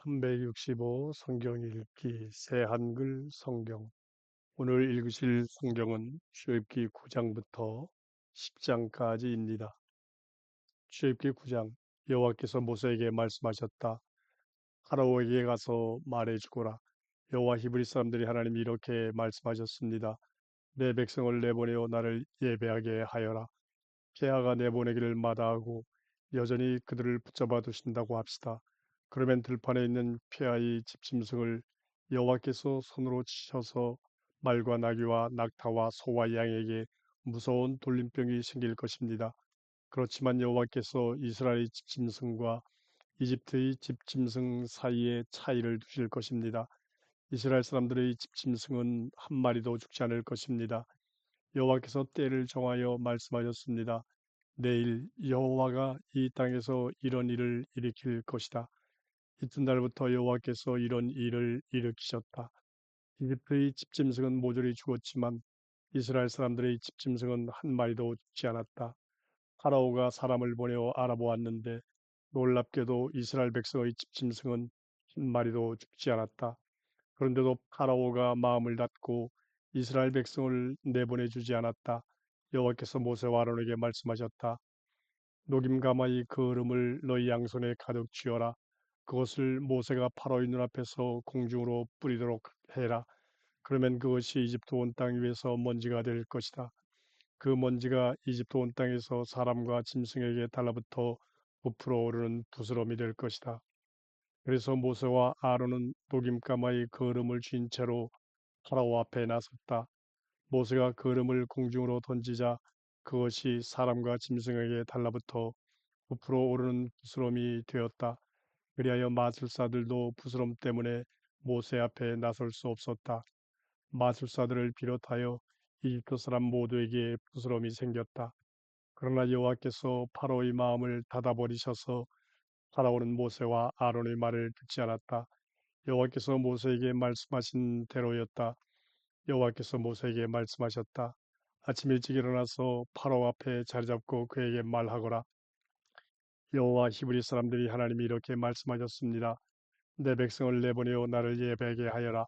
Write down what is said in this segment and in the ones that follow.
365 성경 읽기 새 한글 성경. 오늘 읽으실 성경은 출애굽기 9장부터 10장까지입니다. 출애굽기 9장. 여호와께서 모세에게 말씀하셨다. 파라오에게 가서 말해주거라. 여호와 히브리 사람들이 하나님이 이렇게 말씀하셨습니다. 내 백성을 내보내어 나를 예배하게 하여라. 폐하가 내보내기를 마다하고 여전히 그들을 붙잡아 두신다고 합시다. 그러면 들판에 있는 폐하의 집짐승을 여호와께서 손으로 치셔서 말과 나귀와 낙타와 소와 양에게 무서운 돌림병이 생길 것입니다. 그렇지만 여호와께서 이스라엘의 집짐승과 이집트의 집짐승 사이에 차이를 두실 것입니다. 이스라엘 사람들의 집짐승은 한 마리도 죽지 않을 것입니다. 여호와께서 때를 정하여 말씀하셨습니다. 내일 여호와가 이 땅에서 이런 일을 일으킬 것이다. 이튿날부터 여호와께서 이런 일을 일으키셨다. 이집트의 집짐승은 모조리 죽었지만 이스라엘 사람들의 집짐승은 한 마리도 죽지 않았다. 파라오가 사람을 보내어 알아보았는데 놀랍게도 이스라엘 백성의 집짐승은 한 마리도 죽지 않았다. 그런데도 파라오가 마음을 닫고 이스라엘 백성을 내보내주지 않았다. 여호와께서 모세와 아론에게 말씀하셨다. 녹임 가마의 그 얼음을 너희 양손에 가득 쥐어라. 그것을 모세가 파라오의 눈앞에서 공중으로 뿌리도록 해라. 그러면 그것이 이집트 온 땅 위에서 먼지가 될 것이다. 그 먼지가 이집트 온 땅에서 사람과 짐승에게 달라붙어 부풀어 오르는 부스럼이 될 것이다. 그래서 모세와 아론은 녹임 가마의 그 얼음을 쥔 채로 파라오 앞에 나섰다. 모세가 그 얼음을 공중으로 던지자 그것이 사람과 짐승에게 달라붙어 부풀어 오르는 부스럼이 되었다. 그리하여 마술사들도 부스럼 때문에 모세 앞에 나설 수 없었다. 마술사들을 비롯하여 이집트 사람 모두에게 부스럼이 생겼다. 그러나 여호와께서 파라오의 마음을 닫아버리셔서 파라오는 모세와 아론의 말을 듣지 않았다. 여호와께서 모세에게 말씀하신 대로였다. 여호와께서 모세에게 말씀하셨다. 아침 일찍 일어나서 파라오 앞에 자리 잡고 그에게 말하거라. 여호와 히브리 사람들이 하나님이 이렇게 말씀하셨습니다. 내 백성을 내보내어 나를 예배하게 하여라.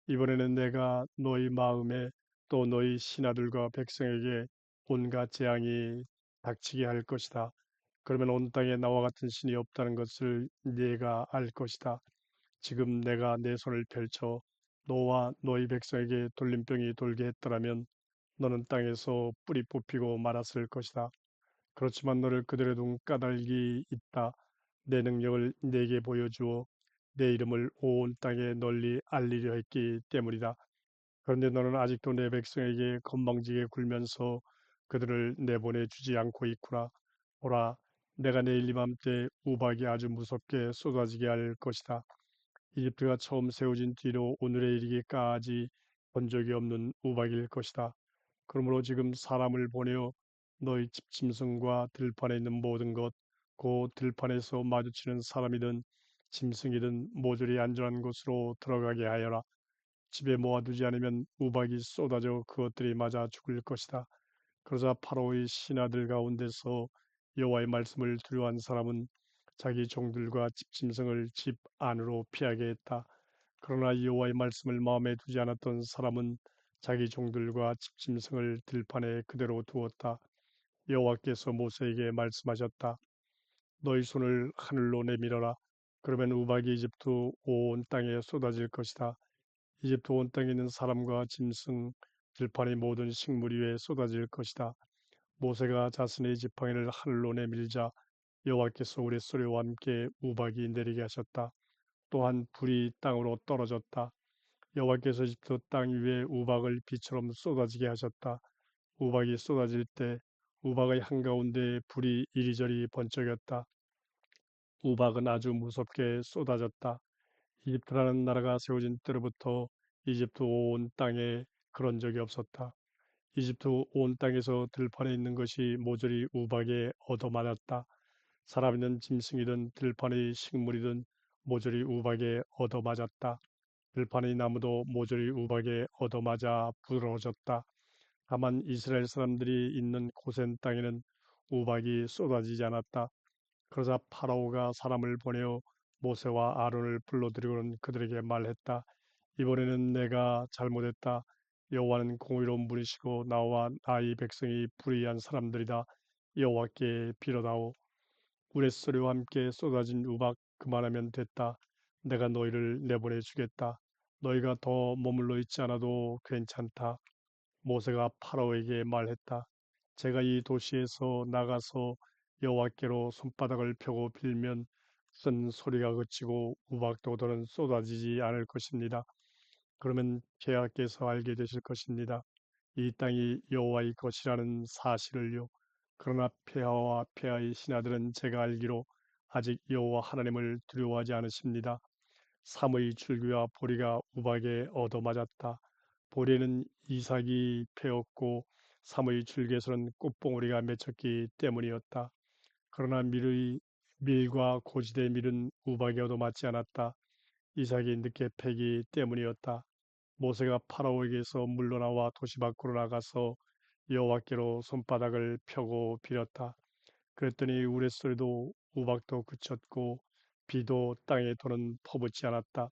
이번에는 내가 너희 마음에 또 너희 신하들과 백성에게 온갖 재앙이 닥치게 할 것이다. 그러면 온 땅에 나와 같은 신이 없다는 것을 네가 알 것이다. 지금 내가 내 손을 펼쳐 너와 너희 백성에게 돌림병이 돌게 했더라면 너는 땅에서 뿌리 뽑히고 말았을 것이다. 그렇지만 너를 그들의 둔 까닭이 있다. 내 능력을 네게 보여주어 내 이름을 온 땅에 널리 알리려 했기 때문이다. 그런데 너는 아직도 내 백성에게 건방지게 굴면서 그들을 내보내 주지 않고 있구나. 보라, 내가 내일 이맘때 우박이 아주 무섭게 쏟아지게 할 것이다. 이집트가 처음 세워진 뒤로 오늘에 이르기까지 본 적이 없는 우박일 것이다. 그러므로 지금 사람을 보내어 너희 집짐승과 들판에 있는 모든 것, 그 들판에서 마주치는 사람이든 짐승이든 모조리 안전한 곳으로 들어가게 하여라. 집에 모아두지 않으면 우박이 쏟아져 그것들이 맞아 죽을 것이다. 그러자 파라오의 신하들 가운데서 여호와의 말씀을 두려워한 사람은 자기 종들과 집짐승을 집 안으로 피하게 했다. 그러나 여호와의 말씀을 마음에 두지 않았던 사람은 자기 종들과 집짐승을 들판에 그대로 두었다. 여호와께서 모세에게 말씀하셨다. 너희 손을 하늘로 내밀어라. 그러면 우박이 이집트 온 땅에 쏟아질 것이다. 이집트 온 땅에 있는 사람과 짐승, 들판의 모든 식물 위에 쏟아질 것이다. 모세가 자신의 지팡이를 하늘로 내밀자 여호와께서 우레소리와 함께 우박이 내리게 하셨다. 또한 불이 땅으로 떨어졌다. 여호와께서 이집트 땅 위에 우박을 비처럼 쏟아지게 하셨다. 우박이 쏟아질 때 우박의 한가운데 불이 이리저리 번쩍였다. 우박은 아주 무섭게 쏟아졌다. 이집트라는 나라가 세워진 때로부터 이집트 온 땅에 그런 적이 없었다. 이집트 온 땅에서 들판에 있는 것이 모조리 우박에 얻어맞았다. 살아있는 짐승이든 들판의 식물이든 모조리 우박에 얻어맞았다. 들판의 나무도 모조리 우박에 얻어맞아 부러졌다. 다만 이스라엘 사람들이 있는 고센 땅에는 우박이 쏟아지지 않았다. 그러자 파라오가 사람을 보내어 모세와 아론을 불러들이고는 그들에게 말했다. 이번에는 내가 잘못했다. 여호와는 공의로운 분이시고 나와 나의 백성이 불의한 사람들이다. 여호와께 빌어다오. 우레소리와 함께 쏟아진 우박 그만하면 됐다. 내가 너희를 내보내 주겠다. 너희가 더 머물러 있지 않아도 괜찮다. 모세가 파라오에게 말했다. 제가 이 도시에서 나가서 여호와께로 손바닥을 펴고 빌면 큰 소리가 그치고 우박도 더는 쏟아지지 않을 것입니다. 그러면 폐하께서 알게 되실 것입니다. 이 땅이 여호와의 것이라는 사실을요. 그러나 폐하와 폐하의 신하들은 제가 알기로 아직 여호와 하나님을 두려워하지 않으십니다. 삼의 줄기와 보리가 우박에 얻어맞았다. 보리는 이삭이 베었고 삼의 줄기에서는 꽃봉오리가 맺혔기 때문이었다. 그러나 밀과 고지대 밀은 우박에 얻어맞지 않았다. 이삭이 늦게 패기 때문이었다. 모세가 파라오에게서 물러나와 도시 밖으로 나가서 여호와께로 손바닥을 펴고 빌었다. 그랬더니 우레소리도 우박도 그쳤고 비도 땅에 더는 퍼붓지 않았다.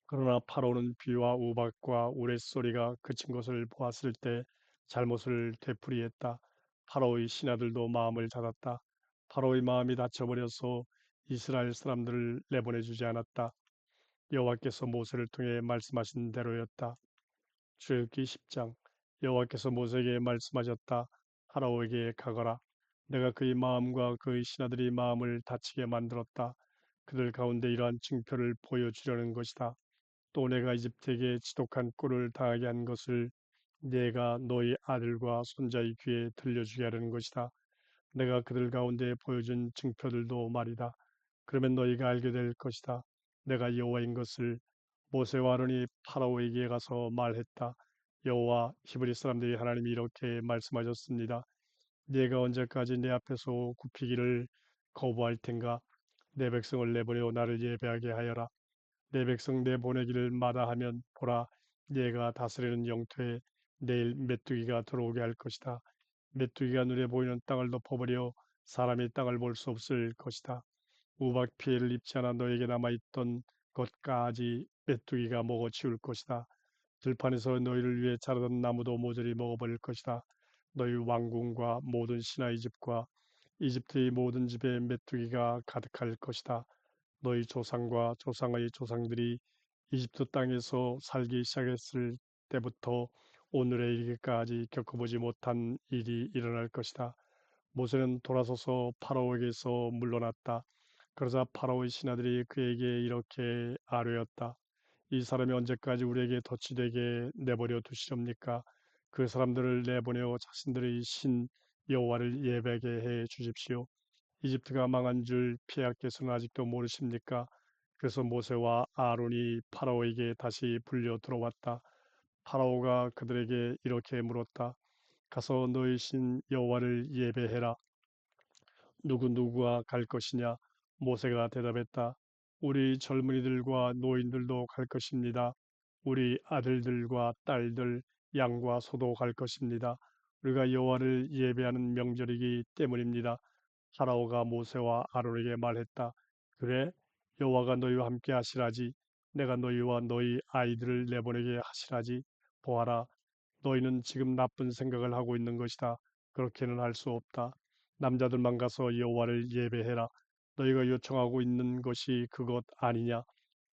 그러나 파로는 비와 우박과 우레소리가 그친 것을 보았을 때 잘못을 되풀이했다. 파로의 신하들도 마음을 닫았다. 파로의 마음이 닫혀버려서 이스라엘 사람들을 내보내주지 않았다. 여호와께서 모세를 통해 말씀하신 대로였다. 출애굽기 10장. 여호와께서 모세에게 말씀하셨다. 파라오에게 가거라. 내가 그의 마음과 그의 신하들의 마음을 다치게 만들었다. 그들 가운데 이러한 징표를 보여주려는 것이다. 또 내가 이집트에게 지독한 꼴을 당하게 한 것을 내가 너희 아들과 손자의 귀에 들려주게 하려는 것이다. 내가 그들 가운데 보여준 증표들도 말이다. 그러면 너희가 알게 될 것이다. 내가 여호와인 것을. 모세와 아론이 파라오에게 가서 말했다. 여호와 히브리 사람들이 하나님이 이렇게 말씀하셨습니다. 네가 언제까지 내 앞에서 굽히기를 거부할 텐가? 내 백성을 내보내어 나를 예배하게 하여라. 내 백성 내보내기를 마다하면 보라, 네가 다스리는 영토에 내일 메뚜기가 들어오게 할 것이다. 메뚜기가 눈에 보이는 땅을 덮어버려 사람이 땅을 볼 수 없을 것이다. 우박 피해를 입지 않아 너에게 남아있던 것까지 메뚜기가 먹어치울 것이다. 들판에서 너희를 위해 자라던 나무도 모조리 먹어버릴 것이다. 너희 왕궁과 모든 신하의 집과 이집트의 모든 집에 메뚜기가 가득할 것이다. 너희 조상과 조상의 조상들이 이집트 땅에서 살기 시작했을 때부터 오늘에 이르기까지 겪어보지 못한 일이 일어날 것이다. 모세는 돌아서서 파라오에게서 물러났다. 그러자 파라오의 신하들이 그에게 이렇게 아뢰었다. 이 사람이 언제까지 우리에게 덫이 되게 내버려 두시렵니까? 그 사람들을 내보내어 자신들의 신 여호와를 예배하게 해 주십시오. 이집트가 망한 줄 폐하께서는 아직도 모르십니까? 그래서 모세와 아론이 파라오에게 다시 불려 들어왔다. 파라오가 그들에게 이렇게 물었다. 가서 너희 신 여호와를 예배해라. 누구누구가 갈 것이냐? 모세가 대답했다. 우리 젊은이들과 노인들도 갈 것입니다. 우리 아들들과 딸들, 양과 소도 갈 것입니다. 우리가 여호와를 예배하는 명절이기 때문입니다. 파라오가 모세와 아론에게 말했다. 그래, 여호와가 너희와 함께 하시라지. 내가 너희와 너희 아이들을 내보내게 하시라지. 보아라, 너희는 지금 나쁜 생각을 하고 있는 것이다. 그렇게는 할 수 없다. 남자들만 가서 여호와를 예배해라. 너희가 요청하고 있는 것이 그것 아니냐?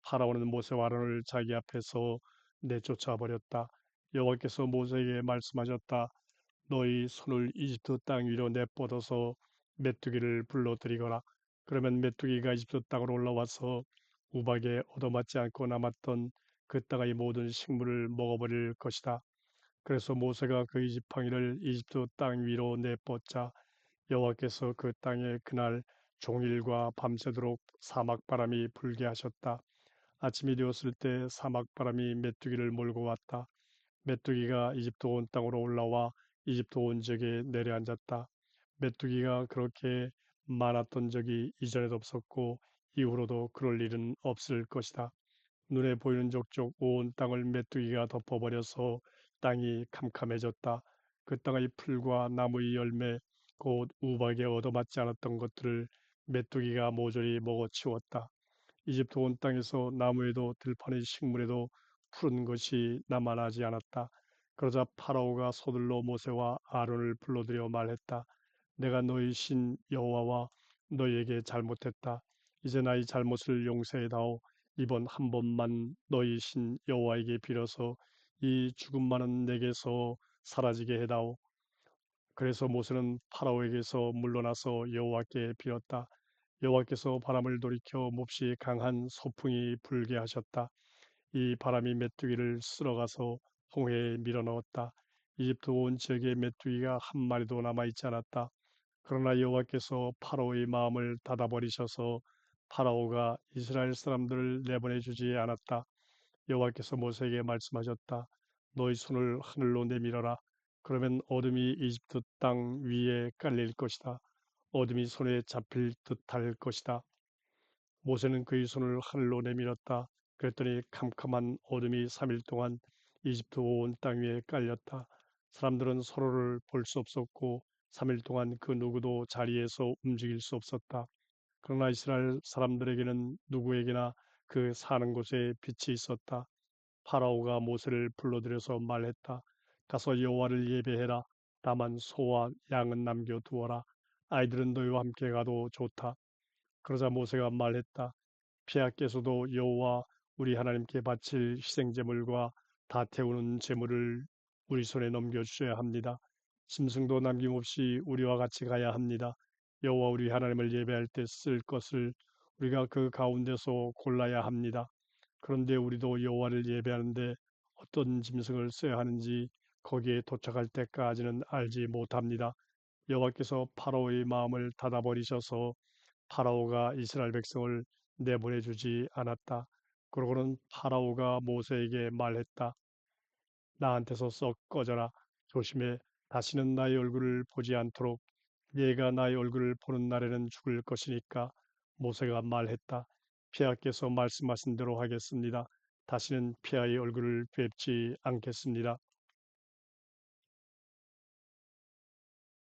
파라오는 모세와 아론을 자기 앞에서 내쫓아 버렸다. 여호와께서 모세에게 말씀하셨다. 너희 손을 이집트 땅 위로 내뻗어서 메뚜기를 불러들이거라. 그러면 메뚜기가 이집트 땅으로 올라와서 우박에 얻어맞지 않고 남았던 그 땅의 모든 식물을 먹어버릴 것이다. 그래서 모세가 그 지팡이를 이집트 땅 위로 내뻗자 여호와께서 그 땅에 그날 종일과 밤새도록 사막 바람이 불게 하셨다. 아침이 되었을 때 사막 바람이 메뚜기를 몰고 왔다. 메뚜기가 이집트 온 땅으로 올라와 이집트 온 지역에 내려앉았다. 메뚜기가 그렇게 많았던 적이 이전에도 없었고 이후로도 그럴 일은 없을 것이다. 눈에 보이는 족족 온 땅을 메뚜기가 덮어버려서 땅이 캄캄해졌다. 그 땅의 풀과 나무의 열매, 곧 우박에 얻어맞지 않았던 것들을 메뚜기가 모조리 먹어치웠다. 이집트 온 땅에서 나무에도 들판의 식물에도 푸른 것이 남아나지 않았다. 그러자 파라오가 서둘러 모세와 아론을 불러들여 말했다. 내가 너희 신 여호와와 너희에게 잘못했다. 이제 나의 잘못을 용서해다오. 이번 한 번만 너희 신 여호와에게 빌어서 이 죽음 많은 내게서 사라지게 해다오. 그래서 모세는 파라오에게서 물러나서 여호와께 빌었다. 여호와께서 바람을 돌이켜 몹시 강한 소풍이 불게 하셨다. 이 바람이 메뚜기를 쓸어가서 홍해에 밀어넣었다. 이집트 온 지역에 메뚜기가 한 마리도 남아 있지 않았다. 그러나 여호와께서 파라오의 마음을 닫아버리셔서 파라오가 이스라엘 사람들을 내보내 주지 않았다. 여호와께서 모세에게 말씀하셨다. 너희 손을 하늘로 내밀어라. 그러면 어둠이 이집트 땅 위에 깔릴 것이다. 어둠이 손에 잡힐 듯할 것이다. 모세는 그의 손을 하늘로 내밀었다. 그랬더니 캄캄한 어둠이 3일 동안 이집트 온 땅 위에 깔렸다. 사람들은 서로를 볼 수 없었고 3일 동안 그 누구도 자리에서 움직일 수 없었다. 그러나 이스라엘 사람들에게는 누구에게나 그 사는 곳에 빛이 있었다. 파라오가 모세를 불러들여서 말했다. 가서 여호와를 예배해라. 다만 소와 양은 남겨두어라. 아이들은 너희와 함께 가도 좋다. 그러자 모세가 말했다. 피하께서도 여호와 우리 하나님께 바칠 희생제물과 다 태우는 제물을 우리 손에 넘겨주셔야 합니다. 짐승도 남김없이 우리와 같이 가야 합니다. 여호와 우리 하나님을 예배할 때 쓸 것을 우리가 그 가운데서 골라야 합니다. 그런데 우리도 여호와를 예배하는데 어떤 짐승을 써야 하는지 거기에 도착할 때까지는 알지 못합니다. 여호와께서 파라오의 마음을 닫아버리셔서 파라오가 이스라엘 백성을 내보내 주지 않았다. 그러고는 파라오가 모세에게 말했다. 나한테서 썩 꺼져라. 조심해. 다시는 나의 얼굴을 보지 않도록 네가 나의 얼굴을 보는 날에는 죽을 것이니까. 모세가 말했다. 폐하께서 말씀하신 대로 하겠습니다. 다시는 폐하의 얼굴을 뵙지 않겠습니다.